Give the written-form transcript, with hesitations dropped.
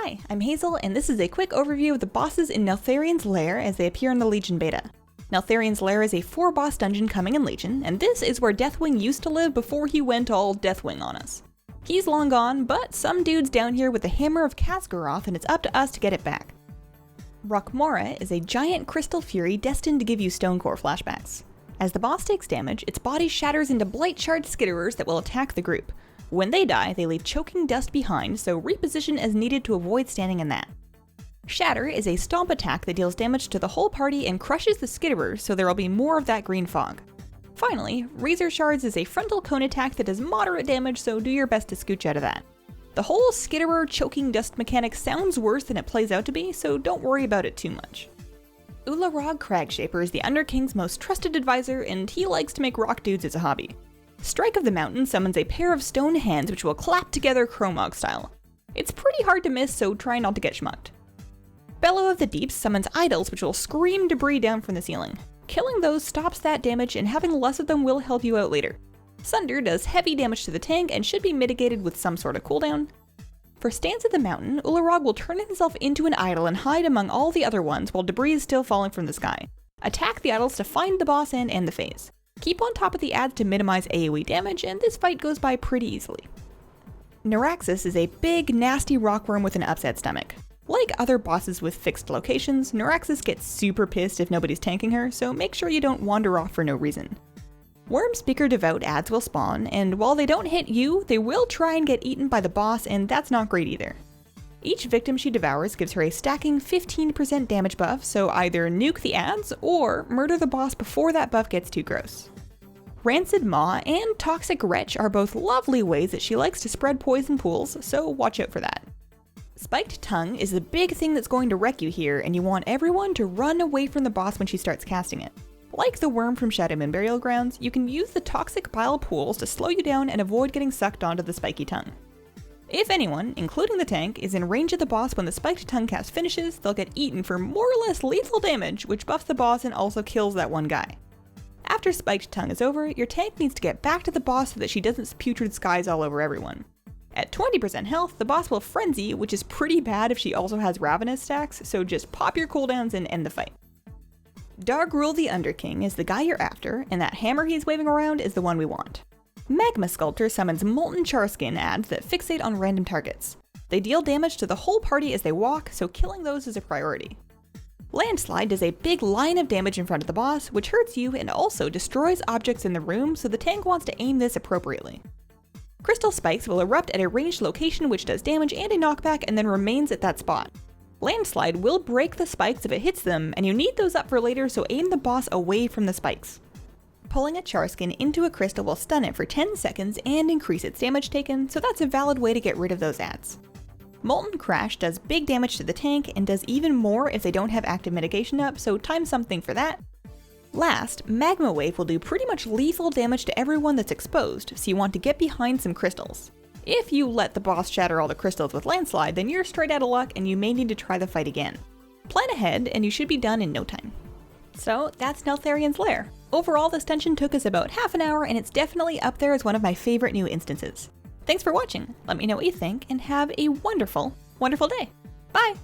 Hi, I'm Hazel, and this is a quick overview of the bosses in Neltharion's Lair as they appear in the Legion beta. Neltharion's Lair is a 4-boss dungeon coming in Legion, and this is where Deathwing used to live before he went all Deathwing on us. He's long gone, but some dude's down here with the Hammer of Khaz'goroth, and it's up to us to get it back. Rokmora is a giant crystal fury destined to give you Stonecore flashbacks. As the boss takes damage, its body shatters into Blightshard Skitterers that will attack the group. When they die, they leave choking dust behind, so reposition as needed to avoid standing in that. Shatter is a stomp attack that deals damage to the whole party and crushes the Skitterers, so there will be more of that green fog. Finally, Shards is a frontal cone attack that does moderate damage, so do your best to scooch out of that. The whole Skitterer choking dust mechanic sounds worse than it plays out to be, so don't worry about it too much. Ularogg Cragshaper is the Underking's most trusted advisor, and he likes to make rock dudes as a hobby. Strike of the Mountain summons a pair of stone hands which will clap together Chromog style. It's pretty hard to miss, so try not to get schmucked. Bellow of the Deeps summons idols which will scream debris down from the ceiling. Killing those stops that damage, and having less of them will help you out later. Sunder does heavy damage to the tank and should be mitigated with some sort of cooldown. For Stance of the Mountain, Ularogg will turn himself into an idol and hide among all the other ones while debris is still falling from the sky. Attack the idols to find the boss and the phase. Keep on top of the adds to minimize AoE damage, and this fight goes by pretty easily. Naraxas is a big, nasty rockworm with an upset stomach. Like other bosses with fixed locations, Naraxas gets super pissed if nobody's tanking her, so make sure you don't wander off for no reason. Wormspeaker Devout adds will spawn, and while they don't hit you, they will try and get eaten by the boss, and that's not great either. Each victim she devours gives her a stacking 15% damage buff, so either nuke the adds or murder the boss before that buff gets too gross. Rancid Maw and Toxic Wretch are both lovely ways that she likes to spread poison pools, so watch out for that. Spiked Tongue is the big thing that's going to wreck you here, and you want everyone to run away from the boss when she starts casting it. Like the worm from Shadowmoon Burial Grounds, you can use the toxic bile pools to slow you down and avoid getting sucked onto the spiky tongue. If anyone, including the tank, is in range of the boss when the Spiked Tongue cast finishes, they'll get eaten for more or less lethal damage, which buffs the boss and also kills that one guy. After Spiked Tongue is over, your tank needs to get back to the boss so that she doesn't putrid skies all over everyone. At 20% health, the boss will Frenzy, which is pretty bad if she also has Ravenous stacks, so just pop your cooldowns and end the fight. Dargrul the Underking is the guy you're after, and that hammer he's waving around is the one we want. Magma Sculptor summons Molten Charskin adds that fixate on random targets. They deal damage to the whole party as they walk, so killing those is a priority. Landslide does a big line of damage in front of the boss, which hurts you and also destroys objects in the room, so the tank wants to aim this appropriately. Crystal Spikes will erupt at a ranged location which does damage and a knockback and then remains at that spot. Landslide will break the spikes if it hits them, and you need those up for later, so aim the boss away from the spikes. Pulling a Charskin into a crystal will stun it for 10 seconds and increase its damage taken, so that's a valid way to get rid of those adds. Molten Crash does big damage to the tank and does even more if they don't have active mitigation up, so time something for that. Last, Magma Wave will do pretty much lethal damage to everyone that's exposed, so you want to get behind some crystals. If you let the boss shatter all the crystals with Landslide, then you're straight out of luck and you may need to try the fight again. Plan ahead and you should be done in no time. So that's Neltharion's Lair. Overall, this dungeon took us about half an hour, and it's definitely up there as one of my favorite new instances. Thanks for watching, let me know what you think, and have a wonderful, wonderful day. Bye!